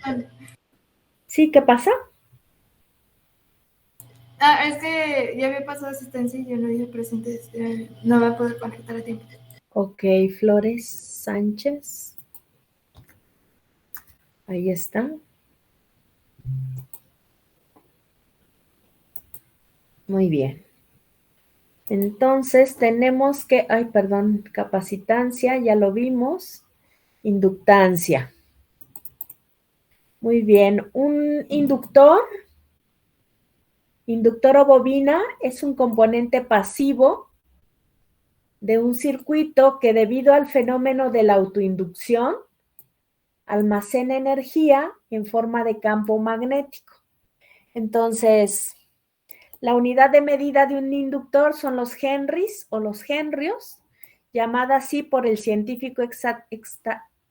Perdón. ¿Sí? ¿Qué pasa? Es que ya había pasado asistencia y yo no dije presente, no va a poder conectar a tiempo. Ok, Flores Sánchez. Ahí está. Muy bien. Entonces tenemos que, ay, perdón, capacitancia, ya lo vimos. Inductancia. Muy bien. Un inductor o bobina es un componente pasivo de un circuito que debido al fenómeno de la autoinducción almacena energía en forma de campo magnético. Entonces, la unidad de medida de un inductor son los henrys o los henrios, llamada así por el científico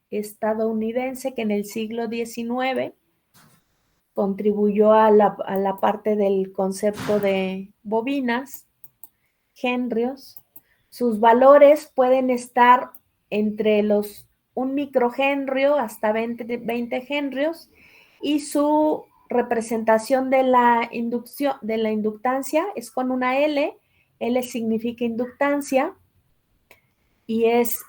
estadounidense que en el siglo XIX contribuyó a la parte del concepto de bobinas, henrios. Sus valores pueden estar entre los 1 microhenrio hasta 20 henrios y su representación de la inducción, de la inductancia es con una L. L significa inductancia y es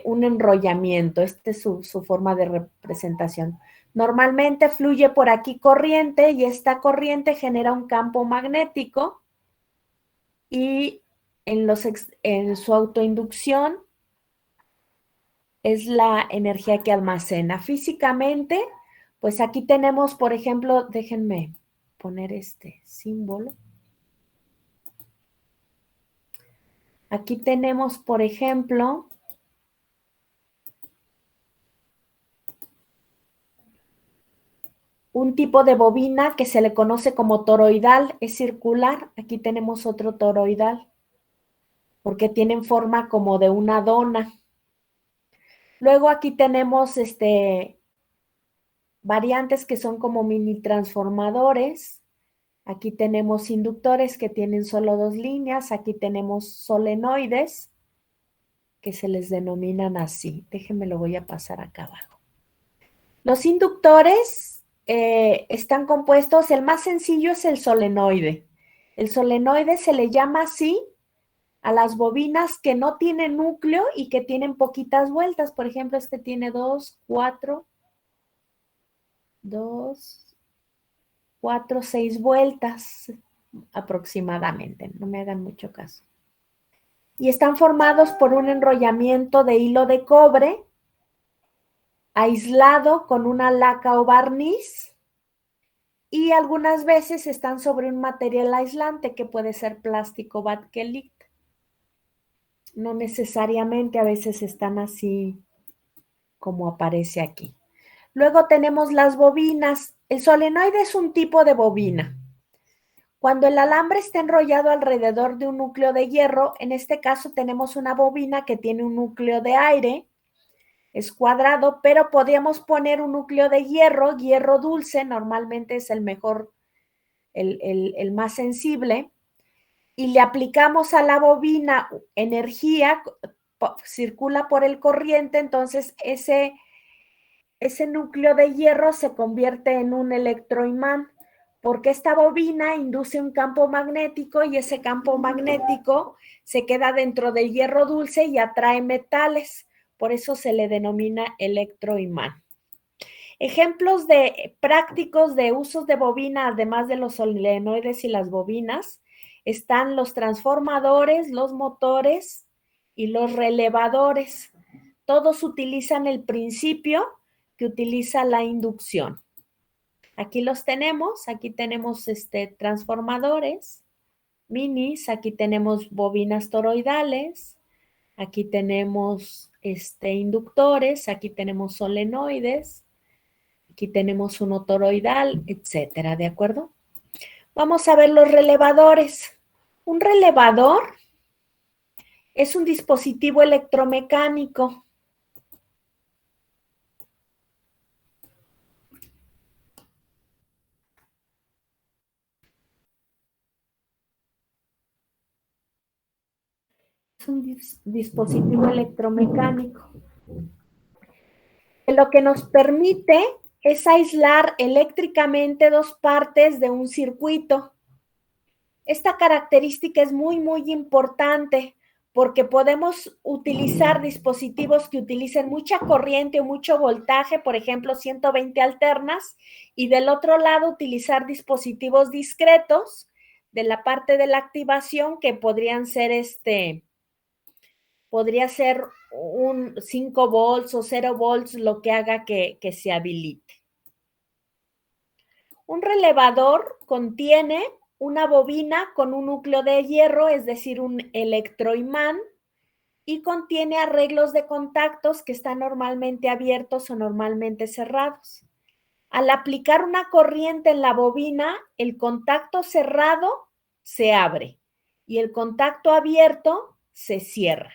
un enrollamiento. Esta es su forma de representación. Normalmente fluye por aquí corriente y esta corriente genera un campo magnético y en su autoinducción es la energía que almacena. Físicamente, pues aquí tenemos, por ejemplo, déjenme poner este símbolo. Aquí tenemos, por ejemplo, un tipo de bobina que se le conoce como toroidal, es circular. Aquí tenemos otro toroidal, porque tienen forma como de una dona. Luego aquí tenemos variantes que son como mini transformadores. Aquí tenemos inductores que tienen solo 2 líneas. Aquí tenemos solenoides que se les denominan así. Déjenme lo voy a pasar acá abajo. Los inductores están compuestos, el más sencillo es el solenoide. El solenoide se le llama así a las bobinas que no tienen núcleo y que tienen poquitas vueltas. Por ejemplo, este tiene 2, 4, 6 vueltas aproximadamente. No me hagan mucho caso. Y están formados por un enrollamiento de hilo de cobre aislado con una laca o barniz y algunas veces están sobre un material aislante que puede ser plástico bakelite. No necesariamente, a veces están así como aparece aquí. Luego tenemos las bobinas. El solenoide es un tipo de bobina. Cuando el alambre está enrollado alrededor de un núcleo de hierro, en este caso tenemos una bobina que tiene un núcleo de aire, es cuadrado, pero podríamos poner un núcleo de hierro dulce, normalmente es el mejor, el más sensible, y le aplicamos a la bobina energía, circula por el corriente, entonces ese núcleo de hierro se convierte en un electroimán, porque esta bobina induce un campo magnético y ese campo magnético se queda dentro del hierro dulce y atrae metales. Por eso se le denomina electroimán. Ejemplos prácticos de usos de bobina, además de los solenoides y las bobinas, están los transformadores, los motores y los relevadores. Todos utilizan el principio que utiliza la inducción. Aquí los tenemos, aquí tenemos transformadores, minis, aquí tenemos bobinas toroidales, aquí tenemos inductores, aquí tenemos solenoides, aquí tenemos uno toroidal, etcétera, ¿de acuerdo? Vamos a ver los relevadores. Un relevador es un dispositivo electromecánico. Es un dispositivo electromecánico. Lo que nos permite es aislar eléctricamente dos partes de un circuito. Esta característica es muy, muy importante porque podemos utilizar dispositivos que utilicen mucha corriente o mucho voltaje, por ejemplo, 120 alternas, y del otro lado utilizar dispositivos discretos de la parte de la activación que podría ser un 5 volts o 0 volts, lo que haga que se habilite. Un relevador contiene una bobina con un núcleo de hierro, es decir, un electroimán, y contiene arreglos de contactos que están normalmente abiertos o normalmente cerrados. Al aplicar una corriente en la bobina, el contacto cerrado se abre y el contacto abierto se cierra.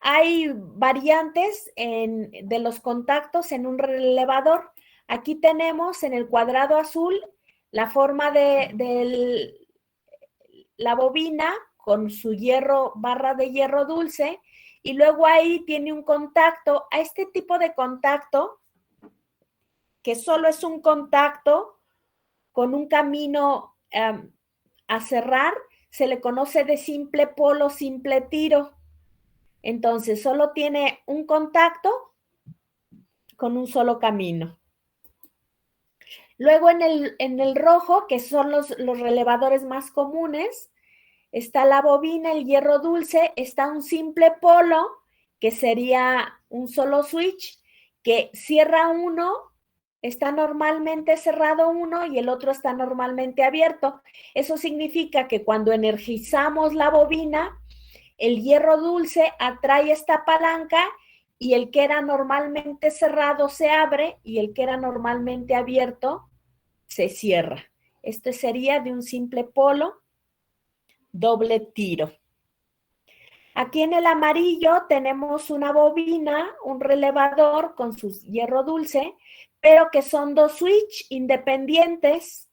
Hay variantes de los contactos en un relevador. Aquí tenemos en el cuadrado azul la forma de la bobina con su barra de hierro dulce, y luego ahí tiene un contacto. A este tipo de contacto, que solo es un contacto con un camino a cerrar, se le conoce de simple polo, simple tiro. Entonces, solo tiene un contacto con un solo camino. Luego en el rojo, que son los relevadores más comunes, está la bobina, el hierro dulce, está un simple polo, que sería un solo switch, que cierra uno, está normalmente cerrado uno y el otro está normalmente abierto. Eso significa que cuando energizamos la bobina, el hierro dulce atrae esta palanca y el que era normalmente cerrado se abre y el que era normalmente abierto se cierra. Esto sería de un simple polo doble tiro. Aquí en el amarillo tenemos una bobina, un relevador con su hierro dulce, pero que son dos switch independientes,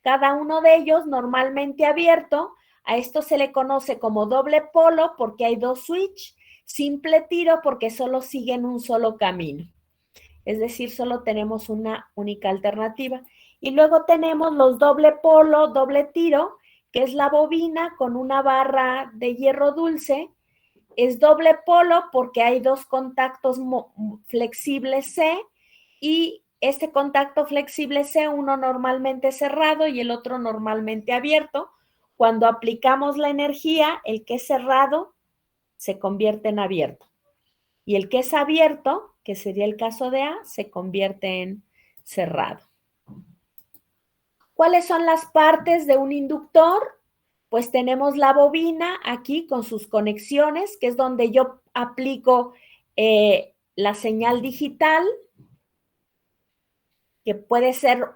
cada uno de ellos normalmente abierto. A esto se le conoce como doble polo porque hay dos switch, simple tiro porque solo siguen un solo camino. Es decir, solo tenemos una única alternativa. Y luego tenemos los doble polo, doble tiro, que es la bobina con una barra de hierro dulce. Es doble polo porque hay dos contactos flexibles C, y este contacto flexible C, uno normalmente cerrado y el otro normalmente abierto. Cuando aplicamos la energía, el que es cerrado se convierte en abierto. Y el que es abierto, que sería el caso de A, se convierte en cerrado. ¿Cuáles son las partes de un inductor? Pues tenemos la bobina aquí con sus conexiones, que es donde yo aplico la señal digital, que puede ser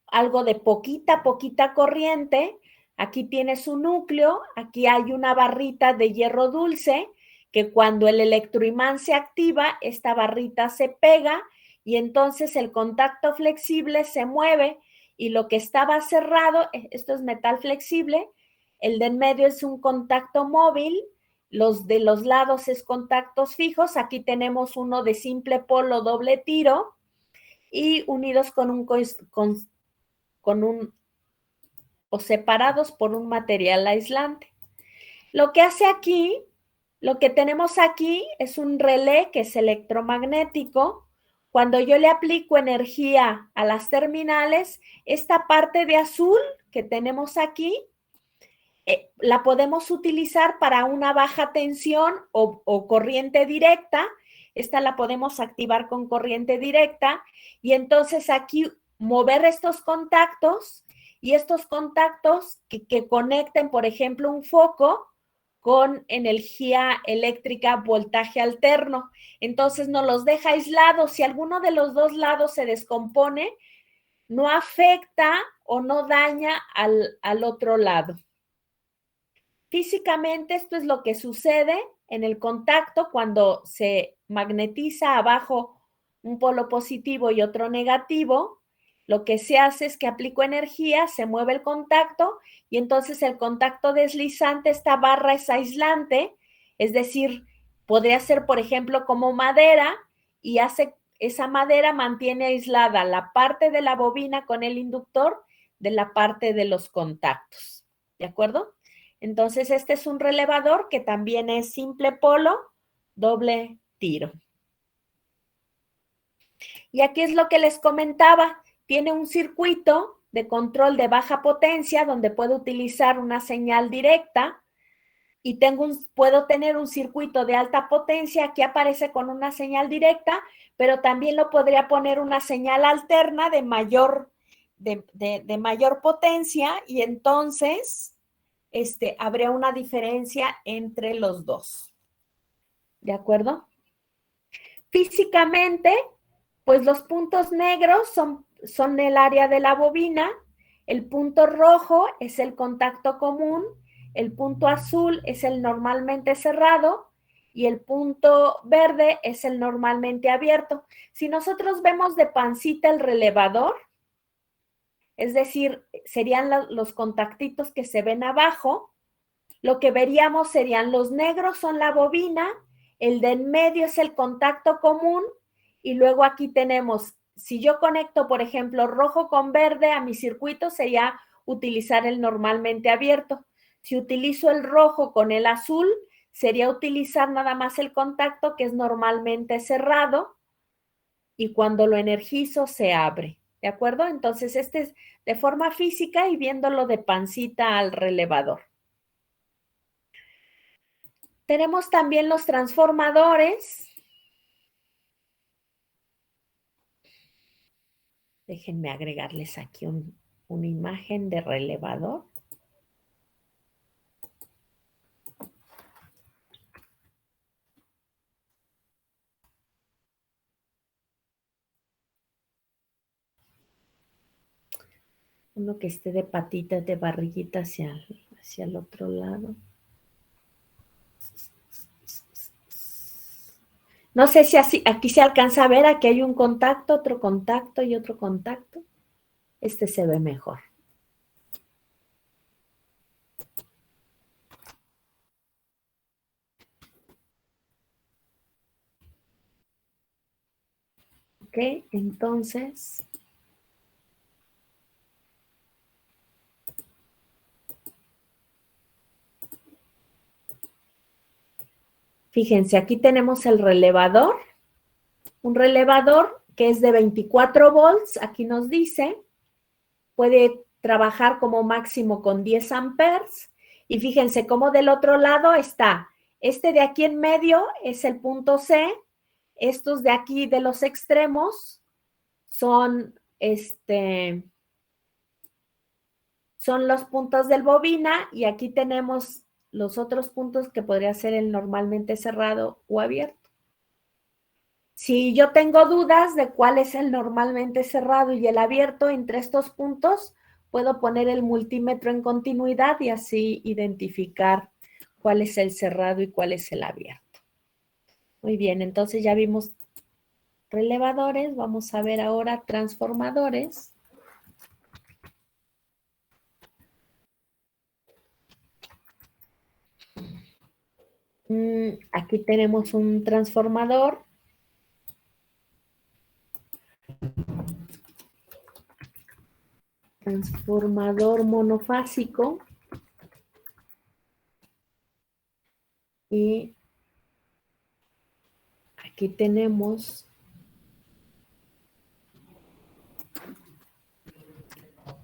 algo de poquita corriente. Aquí tiene su núcleo, aquí hay una barrita de hierro dulce, que cuando el electroimán se activa, esta barrita se pega y entonces el contacto flexible se mueve y lo que estaba cerrado, esto es metal flexible, el de en medio es un contacto móvil, los de los lados es contactos fijos. Aquí tenemos uno de simple polo doble tiro y unidos o separados por un material aislante. Lo que tenemos aquí es un relé que es electromagnético. Cuando yo le aplico energía a las terminales, esta parte de azul que tenemos aquí, la podemos utilizar para una baja tensión o corriente directa. Esta la podemos activar con corriente directa y entonces aquí mover estos contactos y estos contactos que conecten, por ejemplo, un foco con energía eléctrica, voltaje alterno. Entonces nos los deja aislados. Si alguno de los dos lados se descompone, no afecta o no daña al otro lado. Físicamente esto es lo que sucede en el contacto cuando se magnetiza abajo un polo positivo y otro negativo. Lo que se hace es que aplico energía, se mueve el contacto y entonces el contacto deslizante, esta barra es aislante, es decir, podría ser, por ejemplo, como madera y hace esa madera mantiene aislada la parte de la bobina con el inductor de la parte de los contactos. ¿De acuerdo? Entonces, este es un relevador que también es simple polo, doble tiro. Y aquí es lo que les comentaba. Tiene un circuito de control de baja potencia donde puedo utilizar una señal directa y puedo tener un circuito de alta potencia. Aquí aparece con una señal directa, pero también lo podría poner una señal alterna de mayor potencia y entonces habría una diferencia entre los dos. ¿De acuerdo? Físicamente, pues los puntos negros son el área de la bobina, el punto rojo es el contacto común, el punto azul es el normalmente cerrado y el punto verde es el normalmente abierto. Si nosotros vemos de pancita el relevador, es decir, serían los contactitos que se ven abajo, lo que veríamos serían los negros son la bobina, el de en medio es el contacto común y luego aquí tenemos, si yo conecto, por ejemplo, rojo con verde a mi circuito sería utilizar el normalmente abierto. Si utilizo el rojo con el azul, sería utilizar nada más el contacto que es normalmente cerrado y cuando lo energizo se abre. ¿De acuerdo? Entonces, este es de forma física y viéndolo de pancita al relevador. Tenemos también los transformadores. Déjenme agregarles aquí una imagen de relevador. Uno que esté de patitas, de barriguita hacia el otro lado. No sé si aquí se alcanza a ver, aquí hay un contacto, otro contacto y otro contacto. Este se ve mejor. Ok, entonces. Fíjense, aquí tenemos el relevador. Un relevador que es de 24 volts, aquí nos dice, puede trabajar como máximo con 10 amperes. Y fíjense cómo del otro lado está, este de aquí en medio es el punto C, estos de aquí de los extremos son, son los puntos del bobina y aquí tenemos los otros puntos que podría ser el normalmente cerrado o abierto. Si yo tengo dudas de cuál es el normalmente cerrado y el abierto entre estos puntos, puedo poner el multímetro en continuidad y así identificar cuál es el cerrado y cuál es el abierto. Muy bien, entonces ya vimos relevadores, vamos a ver ahora transformadores. Aquí tenemos un transformador. Transformador monofásico. Y aquí tenemos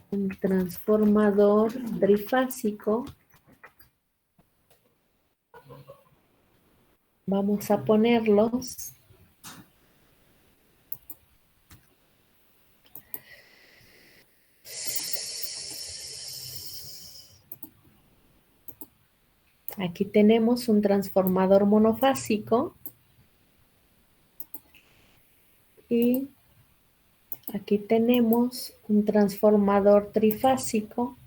un transformador trifásico. Vamos a ponerlos. Aquí tenemos un transformador monofásico. Y aquí tenemos un transformador trifásico.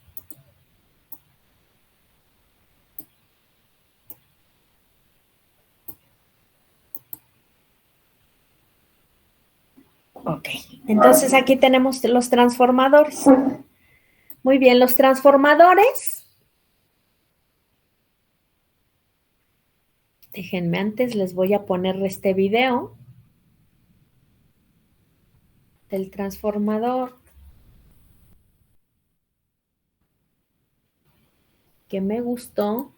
Ok, entonces aquí tenemos los transformadores. Muy bien, los transformadores. Déjenme antes, les voy a poner este video. del transformador que me gustó.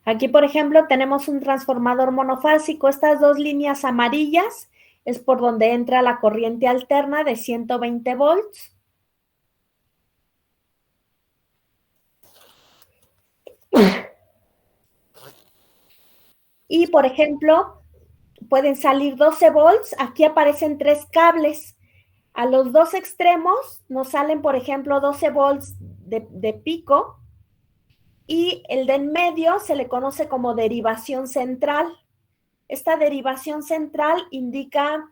Aquí, por ejemplo, tenemos un transformador monofásico. Estas dos líneas amarillas es por donde entra la corriente alterna de 120 volts. Y, por ejemplo, pueden salir 12 volts. Aquí aparecen 3 cables. A los dos extremos nos salen, por ejemplo, 12 volts de pico. Y el de en medio se le conoce como derivación central. Esta derivación central indica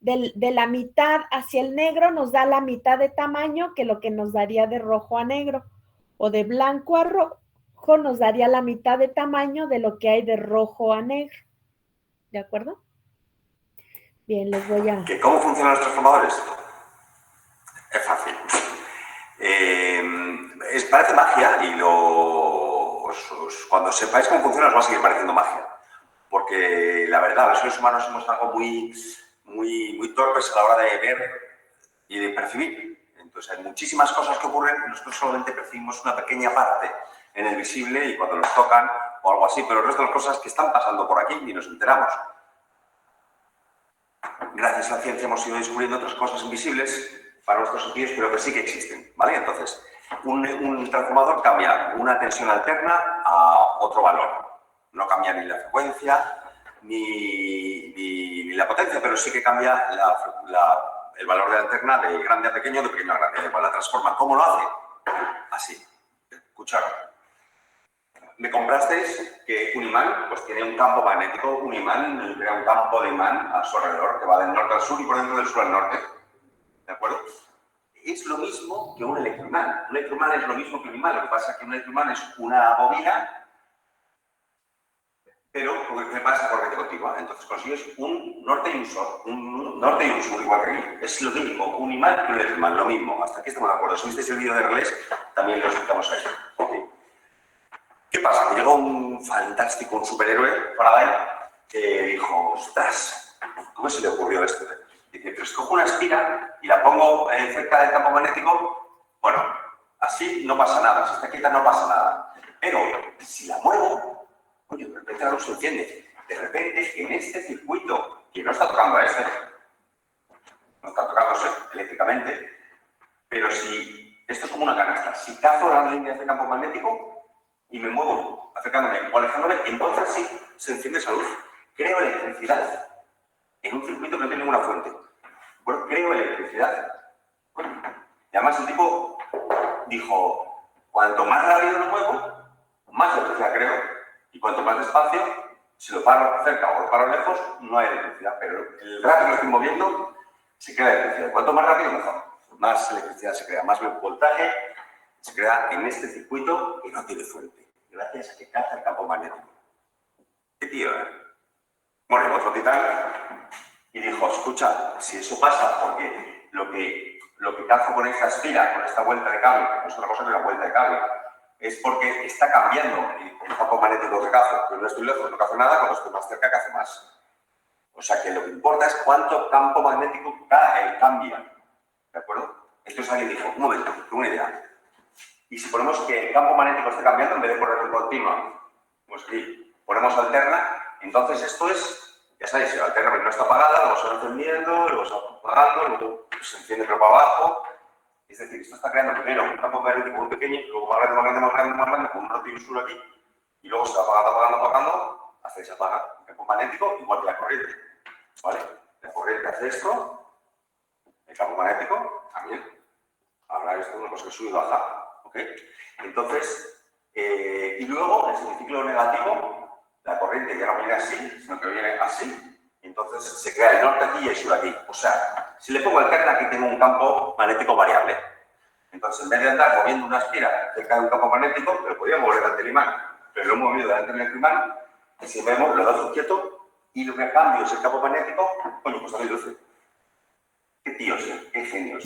de la mitad hacia el negro nos da la mitad de tamaño que lo que nos daría de rojo a negro, o de blanco a rojo nos daría la mitad de tamaño de lo que hay de rojo a negro. ¿De acuerdo? Bien, les voy a... ¿Cómo funcionan los transformadores? Es fácil. Parece magia y cuando sepáis cómo funciona os va a seguir pareciendo magia. Porque la verdad, los seres humanos somos algo muy torpes a la hora de ver y de percibir. Entonces hay muchísimas cosas que ocurren y nosotros solamente percibimos una pequeña parte en el visible y cuando nos tocan o algo así, pero el resto de las cosas que están pasando por aquí y nos enteramos. Gracias a la ciencia hemos ido descubriendo otras cosas invisibles para nuestros sentidos, pero que sí que existen, ¿vale? Entonces, un transformador cambia una tensión alterna a otro valor. No cambia ni la frecuencia ni la potencia, pero sí que cambia el valor de alterna de grande a pequeño, de pequeño a grande. La transforma. ¿Cómo lo hace? Así. Escuchad. Me comprasteis que un imán pues tiene un campo magnético, un imán crea un campo de imán a su alrededor que va del norte al sur y por dentro del sur al norte. ¿De acuerdo? Es lo mismo que un electroimán. Un electroimán es lo mismo que un imán. Lo que pasa es que un electroimán es una bobina, pero ¿qué pasa? Corriente continua. Entonces consigues un norte y un sur. Un norte y un sur igual que aquí. Es lo mismo. Un imán y un electroimán. Lo mismo. Hasta aquí estamos de acuerdo. Si visteis el vídeo de relés, también lo explicamos ahí. Okay. ¿Qué pasa? Que llegó un fantástico, un superhéroe, Faraday, que dijo, ostras, ¿cómo se le ocurrió esto? Dice, pero escojo una espira y la pongo cerca del campo magnético, bueno, así no pasa nada, si está quieta no pasa nada. Pero si la muevo, oye, de repente la luz se enciende. De repente, en este circuito, que no está tocando a no está tocándose eléctricamente, pero si esto es como una canasta, si cazo las líneas de campo magnético, y me muevo acercándome o alejándome, entonces sí se enciende esa luz. Creo electricidad en un circuito que no tiene ninguna fuente. Bueno, creo electricidad. Bueno, y además el tipo dijo, cuanto más rápido lo muevo, más electricidad creo, y cuanto más despacio, si lo paro cerca o lo paro lejos, no hay electricidad. Pero el rato que lo estoy moviendo, se crea electricidad. Cuanto más rápido, mejor. Más electricidad se crea, más voltaje se crea en este circuito que no tiene fuente, gracias a que caza el campo magnético. ¿Qué tío, Bueno, otro titán y dijo, escucha, si eso pasa porque lo que cazo con esta espira, con esta vuelta de cable, que no es otra cosa que una vuelta de cable, es porque está cambiando el campo magnético que cazo. Cuando no estoy lejos no cazo nada, cuando estoy más cerca cazo más. O sea que lo que importa es cuánto campo magnético cambia. ¿De acuerdo? Entonces alguien dijo, un momento, tengo una idea. Y si ponemos que el campo magnético está cambiando, en vez de ponerlo en continua, pues aquí ponemos alterna, entonces esto es, ya sabéis, si la alterna no está apagada, luego se va encendiendo, luego se va apagando, luego se enciende pero para abajo. Es decir, esto está creando primero un campo magnético muy pequeño, luego más grande, con un norte y un sur aquí, y luego se va apagando, hasta que se apaga. El campo magnético igual que la corriente. ¿Vale? La corriente hace esto, el campo magnético también. Ahora esto es una cosa que sube y baja. ¿Okay? Entonces, y luego, en el ciclo negativo, la corriente ya no viene así, sino que viene así. Entonces se crea el norte aquí y el sur aquí. O sea, si le pongo alterna, aquí tengo un campo magnético variable. Entonces, en vez de andar moviendo una espira cerca de un campo magnético, lo podía mover delante del imán, pero lo he movido delante del imán, y si vemos, lo dejo quieto, y lo que cambio es el campo magnético, coño, pues también luce. Qué tíos, qué genios.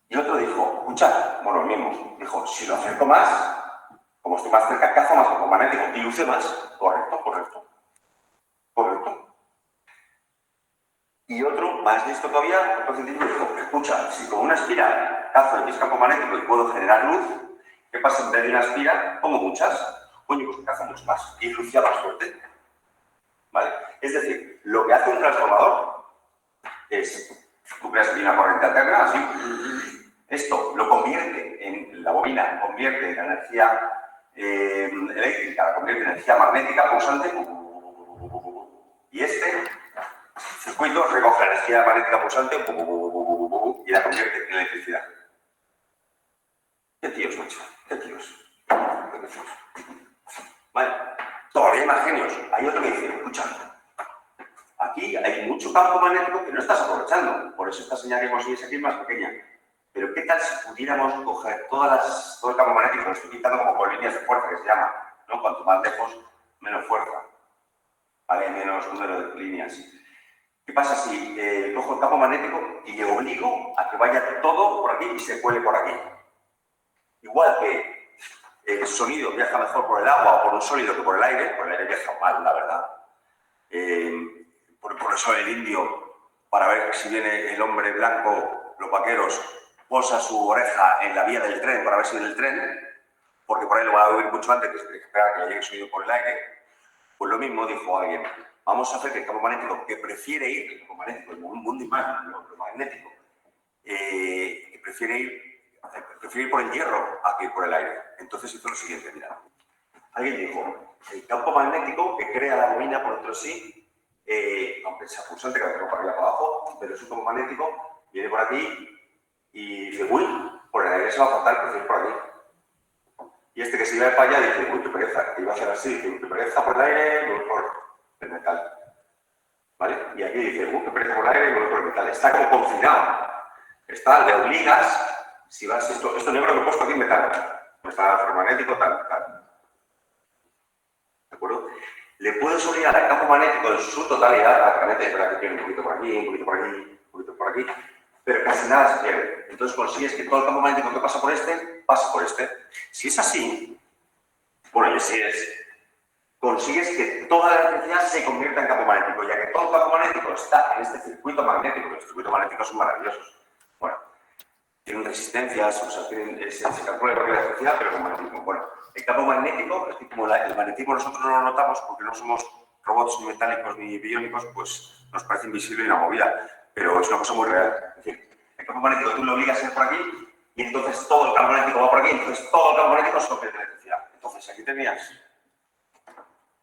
Y otro dijo, escucha, bueno, el mismo, dijo, si lo acerco más, como estoy más cerca, cazo más campo magnético y luce más. Correcto, correcto. Correcto. Y otro, más listo todavía, otro científico dijo, escucha, si con una espira cazo el campo magnético y puedo generar luz, ¿qué pasa en vez de una espira? Pongo muchas. Coño, pues cazo mucho más. Y lucía más fuerte. ¿Vale? Es decir, lo que hace un transformador es, tú creas aquí una corriente alterna, así, esto lo convierte en, la bobina convierte la energía eléctrica, la convierte en energía magnética pulsante, y este circuito recoge la energía magnética pulsante y la convierte en electricidad. ¿Qué tíos, macho? ¿Qué tíos? Vale, todavía hay más genios. Hay otro que dice, escucha, aquí hay mucho campo magnético que no estás aprovechando, por eso esta señal que consigues aquí es más pequeña. Pero ¿qué tal si pudiéramos coger todo el campo magnético? Lo estoy pintando como por líneas de fuerza, que se llama, ¿no? Cuanto más lejos, menos fuerza. ¿Vale? Menos número de líneas. ¿Qué pasa si cojo el campo magnético y le obligo a que vaya todo por aquí y se cuele por aquí? Igual que el sonido viaja mejor por el agua o por un sólido que por el aire viaja mal, la verdad. Por eso el indio, para ver si viene el hombre blanco, los vaqueros, posa su oreja en la vía del tren para ver si viene el tren, porque por ahí lo va a oír mucho antes que esperar que le llegue el sonido por el aire. Pues lo mismo dijo alguien, vamos a hacer que el campo magnético que prefiere ir, el campo magnético, el mundo imán, lo magnético, prefiere ir por el hierro a que ir por el aire. Entonces hizo lo siguiente, mira. Alguien dijo, el campo magnético que crea la bobina por dentro sí, aunque sea pulsante, que la tengo para arriba para abajo, pero es un campo magnético, viene por aquí y dice, uy, por el aire se va a faltar, prefiero ir por aquí. Y este que se iba para allá dice, uy, qué pereza, que iba a hacer así, dice, qué pereza por el aire, voy por el metal. ¿Vale? Y aquí dice, uy, qué pereza por el aire, voy por el metal. Está como confinado. Le obligas, si vas, esto negro que he puesto aquí, metal. Está ferromagnético, tal. ¿De acuerdo? Le puedes obligar al campo magnético en su totalidad, a través de que tiene un poquito por aquí, un poquito por aquí, un poquito por aquí, pero casi nada se pierde. Entonces consigues que todo el campo magnético que pasa por este, pase por este. Si es así, bueno, y si es, consigues que toda la electricidad se convierta en campo magnético, ya que todo el campo magnético está en este circuito magnético. Los circuitos magnéticos son maravillosos. Bueno, tienen resistencias, o sea, se calcula la electricidad, pero con magnetismo. Bueno, el campo magnético, es que como el magnetismo nosotros no lo notamos porque no somos robots ni metálicos ni biónicos, pues nos parece invisible y una movida, pero es una cosa muy real. Es decir, el campo magnético tú lo obligas a ir por aquí y entonces todo el campo magnético va por aquí, entonces todo el campo magnético se convierte en electricidad. Entonces aquí tenías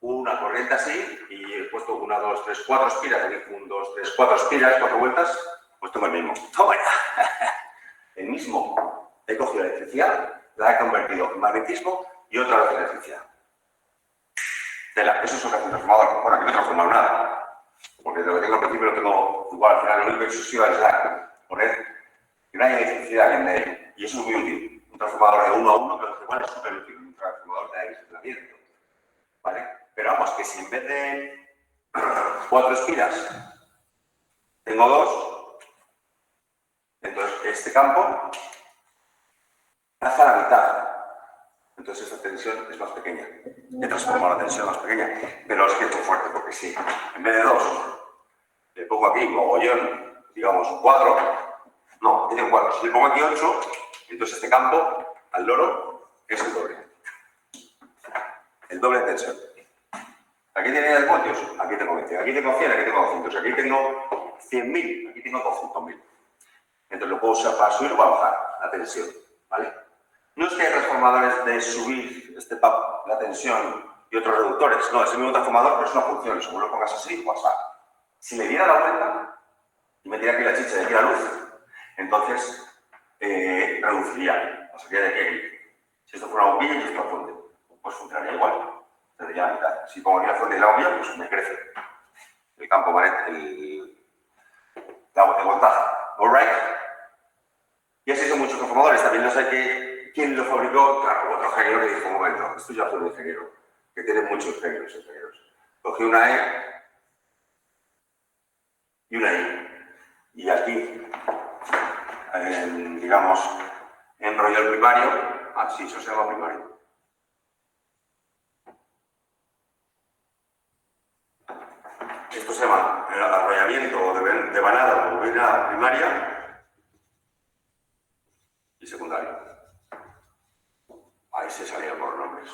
una corriente así y he puesto 1, 2, 3, 4 espiras, 1, 2, 3, 4 espiras, 4 vueltas, pues tengo el mismo. ¡Toma ya! El mismo. He cogido la electricidad, la he convertido en magnetismo y otra vez en electricidad. Eso es lo que hace un transformador. Bueno, aquí no he transformado nada. Porque lo que tengo al principio lo tengo igual, al final lo único que exclusiva es poner que no haya electricidad en él. Y eso es muy útil. Un transformador de 1 a 1, pero igual es súper útil. Un transformador de aislamiento. ¿Vale? Pero vamos, que si en vez de 4 espiras tengo 2, entonces este campo hace la mitad. Entonces esta tensión es más pequeña. He transformado la tensión más pequeña, pero es que es muy fuerte porque sí. En vez de 2, le pongo aquí mogollón, digamos 4. No, aquí tengo 4. Si le pongo aquí 8, entonces este campo al loro es el doble. El doble de tensión. Aquí tiene 10 voltios, aquí tengo 20. Aquí tengo 100, aquí tengo 200. Aquí tengo 100.000, aquí tengo 200.000. Entonces lo puedo usar para subir o para bajar la tensión. ¿Vale? No es que hay transformadores de subir la tensión y otros reductores. No, es el mismo transformador, pero es una función. Según lo pongas así, pues si le diera la vuelta y metiera aquí la chicha y aquí la luz, entonces reduciría. Pasaría de aquí. Si esto fuera una bombilla y esto la fuente, pues funcionaría igual. Tendría la mitad. Si pongo aquí la fuente y la bombilla, pues me crece el campo magnético, el voltaje. ¿All right? Y así son muchos transformadores. También no sé quién lo fabricó. Claro, otro ingeniero que dijo, un momento, esto ya fue un ingeniero, que tiene muchos ingenieros. Cogí una E y una I. Y aquí, digamos, enrolló el primario. Ah, sí, eso se llama primario. Esto se llama el arrollamiento de vanada o bobina primaria y secundaria. Ahí se salían por los nombres.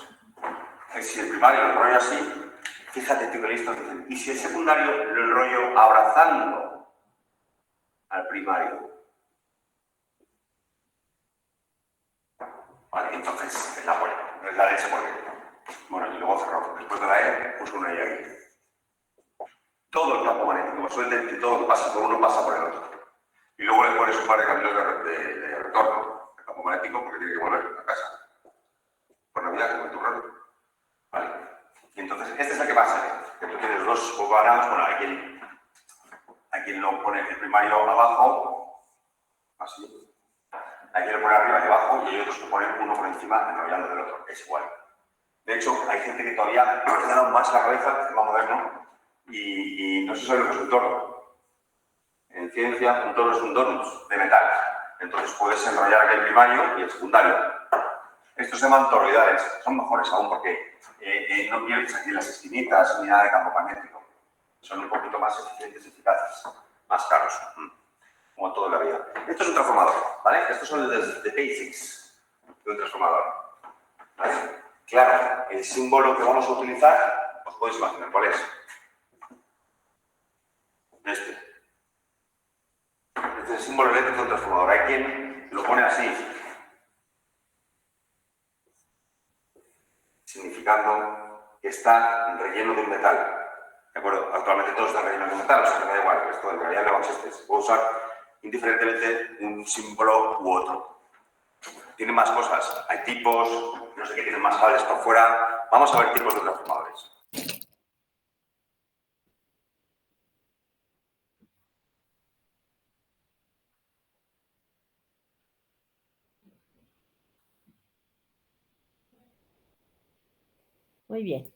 Si el primario lo enrollo así, fíjate tú que listo dicen. Y si el secundario lo enrollo abrazando al primario. Vale, entonces es la polla. No es la leche porque. Bueno, y luego cerró. Después de la E, puso una I aquí. Todo el campo magnético, suele todo lo que pasa por uno pasa por el otro. Y luego le pones un par de caminos de retorno de campo magnético porque tiene que volver a casa. Por Navidad, como en tu rollo. ¿Vale? Y entonces, este es el que pasa. Que tú tienes dos ovalados, bueno, hay quien lo pone el primario abajo, así. Hay quien lo pone arriba y abajo, y hay otros que ponen uno por encima enrollando del otro. Es igual. De hecho, hay gente que todavía le ha dado más la cabeza, el tema moderno, y no se sabe lo que es un toro. En ciencia, un toro es un donut de metal. Entonces puedes enrollar aquí el primario y el secundario. Estos se llaman toroidales, son mejores aún porque no pierdes aquí las esquinitas ni nada de campo magnético. Son un poquito más eficientes y eficaces, más caros, como todo en la vida. Esto es un transformador, ¿vale? Estos son los basics de un transformador, ¿vale? Claro, el símbolo que vamos a utilizar, os podéis imaginar cuál es. Este es el símbolo eléctrico de un transformador. Hay quien lo pone así, significando que está relleno de un metal. ¿De acuerdo? Actualmente todo está relleno de un metal, o sea que me da igual, esto en realidad no existe. Se puede usar indiferentemente un símbolo u otro. Tiene más cosas. Hay tipos, no sé qué, tienen más cables por fuera. Vamos a ver tipos de transformadores. Muy bien.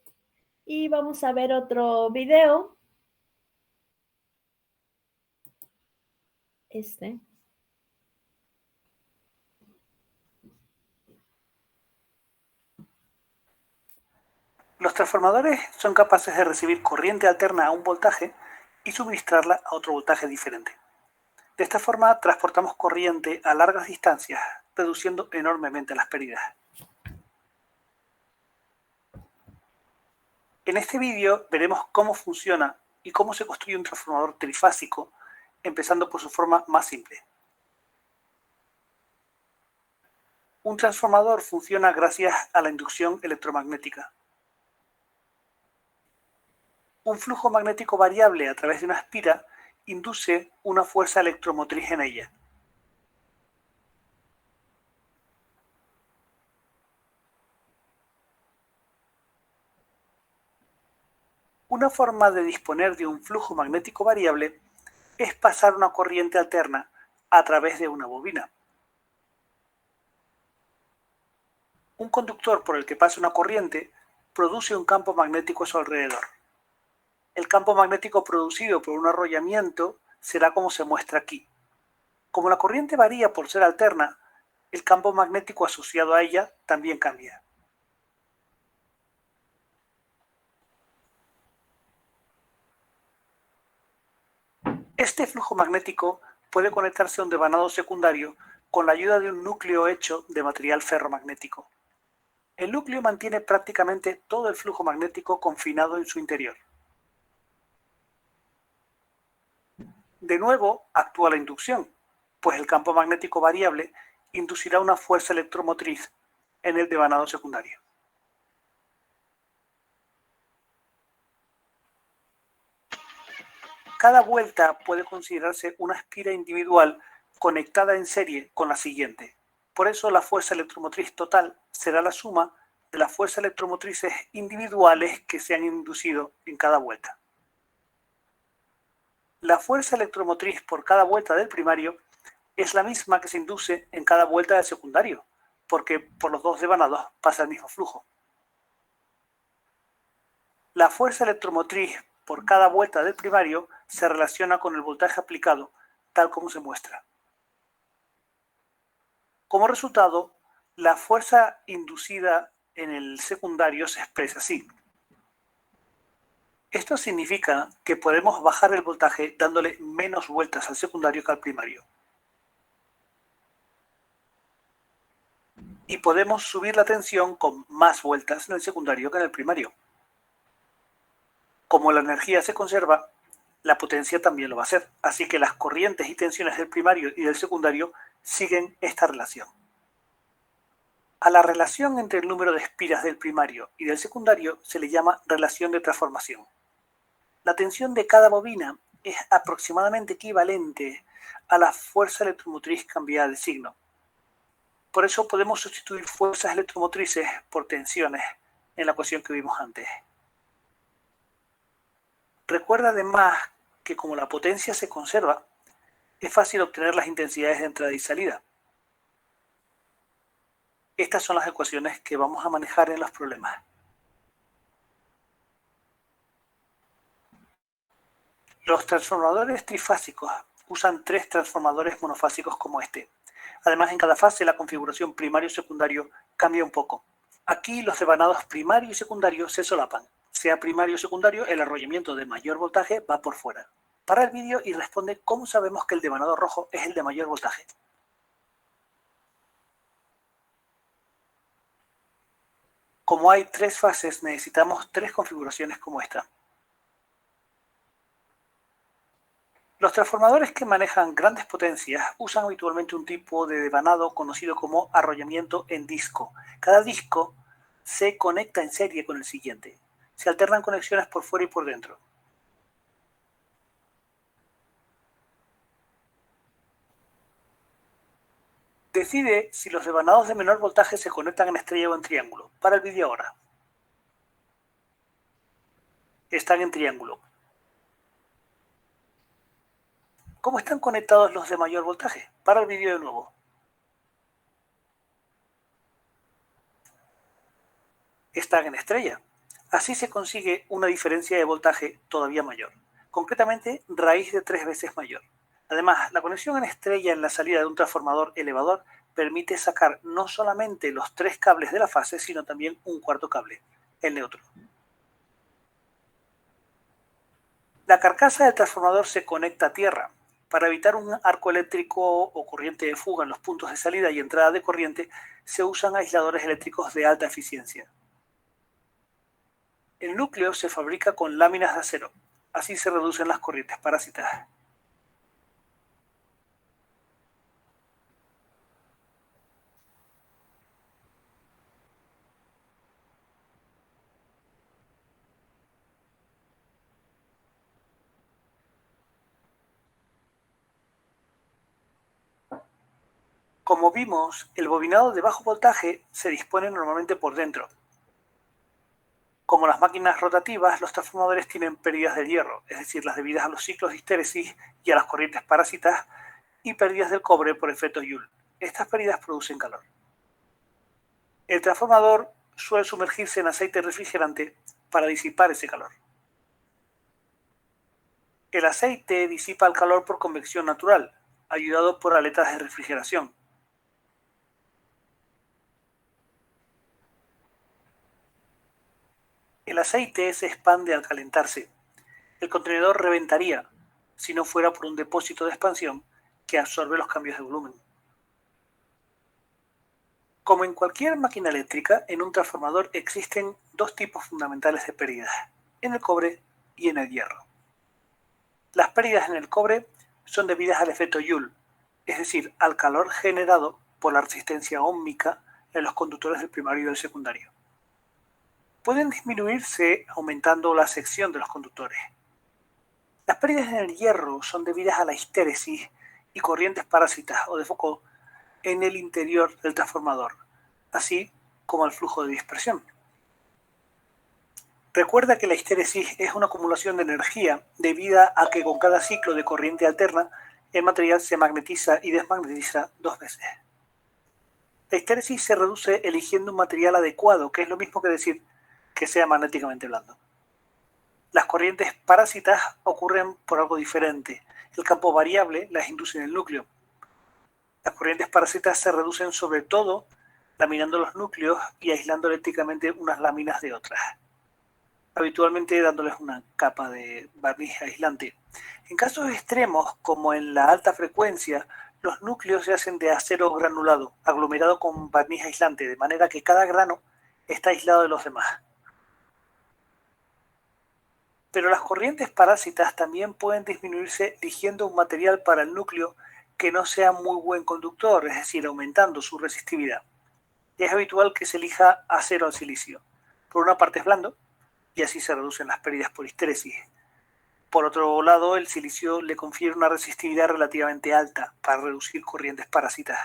Y vamos a ver otro video. Los transformadores son capaces de recibir corriente alterna a un voltaje y suministrarla a otro voltaje diferente. De esta forma transportamos corriente a largas distancias, reduciendo enormemente las pérdidas. En este vídeo veremos cómo funciona y cómo se construye un transformador trifásico, empezando por su forma más simple. Un transformador funciona gracias a la inducción electromagnética. Un flujo magnético variable a través de una espira induce una fuerza electromotriz en ella. Una forma de disponer de un flujo magnético variable es pasar una corriente alterna a través de una bobina. Un conductor por el que pasa una corriente produce un campo magnético a su alrededor. El campo magnético producido por un arrollamiento será como se muestra aquí. Como la corriente varía por ser alterna, el campo magnético asociado a ella también cambia. Este flujo magnético puede conectarse a un devanado secundario con la ayuda de un núcleo hecho de material ferromagnético. El núcleo mantiene prácticamente todo el flujo magnético confinado en su interior. De nuevo, actúa la inducción, pues el campo magnético variable inducirá una fuerza electromotriz en el devanado secundario. Cada vuelta puede considerarse una espira individual conectada en serie con la siguiente. Por eso la fuerza electromotriz total será la suma de las fuerzas electromotrices individuales que se han inducido en cada vuelta. La fuerza electromotriz por cada vuelta del primario es la misma que se induce en cada vuelta del secundario, porque por los dos devanados pasa el mismo flujo. La fuerza electromotriz por cada vuelta del primario se relaciona con el voltaje aplicado, tal como se muestra. Como resultado, la fuerza inducida en el secundario se expresa así. Esto significa que podemos bajar el voltaje dándole menos vueltas al secundario que al primario. Y podemos subir la tensión con más vueltas en el secundario que en el primario. Como la energía se conserva, la potencia también lo va a hacer. Así que las corrientes y tensiones del primario y del secundario siguen esta relación. A la relación entre el número de espiras del primario y del secundario se le llama relación de transformación. La tensión de cada bobina es aproximadamente equivalente a la fuerza electromotriz cambiada de signo. Por eso podemos sustituir fuerzas electromotrices por tensiones en la ecuación que vimos antes. Recuerda además que como la potencia se conserva, es fácil obtener las intensidades de entrada y salida. Estas son las ecuaciones que vamos a manejar en los problemas. Los transformadores trifásicos usan 3 transformadores monofásicos como este. Además, en cada fase la configuración primario-secundario cambia un poco. Aquí los devanados primario y secundario se solapan. Sea primario o secundario, el arrollamiento de mayor voltaje va por fuera. Para el vídeo y responde cómo sabemos que el devanado rojo es el de mayor voltaje. Como hay 3 fases, necesitamos 3 configuraciones como esta. Los transformadores que manejan grandes potencias usan habitualmente un tipo de devanado conocido como arrollamiento en disco. Cada disco se conecta en serie con el siguiente. Se alternan conexiones por fuera y por dentro. Decide si los devanados de menor voltaje se conectan en estrella o en triángulo. Para el vídeo ahora. Están en triángulo. ¿Cómo están conectados los de mayor voltaje? Para el vídeo de nuevo. Están en estrella. Así se consigue una diferencia de voltaje todavía mayor. Concretamente, raíz de 3 veces mayor. Además, la conexión en estrella en la salida de un transformador elevador permite sacar no solamente los 3 cables de la fase, sino también un cuarto cable, el neutro. La carcasa del transformador se conecta a tierra. Para evitar un arco eléctrico o corriente de fuga en los puntos de salida y entrada de corriente, se usan aisladores eléctricos de alta eficiencia. El núcleo se fabrica con láminas de acero. Así se reducen las corrientes parásitas. Como vimos, el bobinado de bajo voltaje se dispone normalmente por dentro. Como las máquinas rotativas, los transformadores tienen pérdidas de hierro, es decir, las debidas a los ciclos de histéresis y a las corrientes parásitas, y pérdidas del cobre por efecto Joule. Estas pérdidas producen calor. El transformador suele sumergirse en aceite refrigerante para disipar ese calor. El aceite disipa el calor por convección natural, ayudado por aletas de refrigeración. El aceite se expande al calentarse. El contenedor reventaría si no fuera por un depósito de expansión que absorbe los cambios de volumen. Como en cualquier máquina eléctrica, en un transformador existen 2 tipos fundamentales de pérdidas, en el cobre y en el hierro. Las pérdidas en el cobre son debidas al efecto Joule, es decir, al calor generado por la resistencia óhmica en los conductores del primario y del secundario. Pueden disminuirse aumentando la sección de los conductores. Las pérdidas en el hierro son debidas a la histéresis y corrientes parásitas o de foco en el interior del transformador, así como al flujo de dispersión. Recuerda que la histéresis es una acumulación de energía debida a que con cada ciclo de corriente alterna, el material se magnetiza y desmagnetiza 2 veces. La histéresis se reduce eligiendo un material adecuado, que es lo mismo que decir que sea magnéticamente blando. Las corrientes parásitas ocurren por algo diferente. El campo variable las induce en el núcleo. Las corrientes parásitas se reducen sobre todo laminando los núcleos y aislando eléctricamente unas láminas de otras, habitualmente dándoles una capa de barniz aislante. En casos extremos, como en la alta frecuencia, los núcleos se hacen de acero granulado, aglomerado con barniz aislante, de manera que cada grano está aislado de los demás. Pero las corrientes parásitas también pueden disminuirse eligiendo un material para el núcleo que no sea muy buen conductor, es decir, aumentando su resistividad. Es habitual que se elija acero al silicio. Por una parte es blando, y así se reducen las pérdidas por histéresis. Por otro lado, el silicio le confiere una resistividad relativamente alta para reducir corrientes parásitas.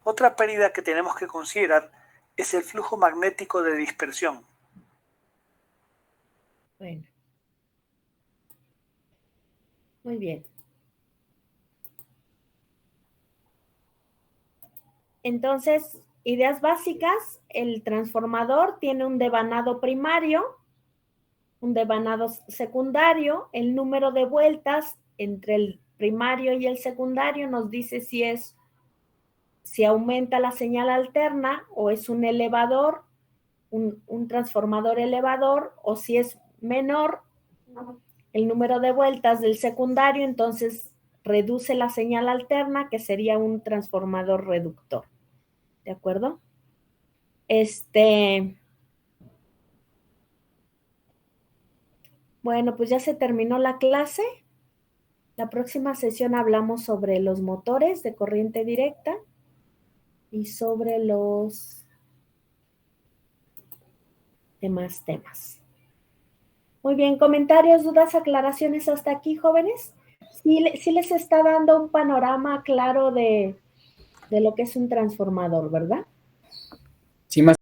Otra pérdida que tenemos que considerar es el flujo magnético de dispersión. Bueno. Muy bien. Entonces, ideas básicas, el transformador tiene un devanado primario, un devanado secundario, el número de vueltas entre el primario y el secundario nos dice si aumenta la señal alterna o es un elevador, un transformador elevador, o si es menor el número de vueltas del secundario, entonces reduce la señal alterna, que sería un transformador reductor. ¿De acuerdo? Bueno, pues ya se terminó la clase. La próxima sesión hablamos sobre los motores de corriente directa y sobre los demás temas. Muy bien, comentarios, dudas, aclaraciones hasta aquí, jóvenes. Sí les está dando un panorama claro de lo que es un transformador, ¿verdad? Sí, más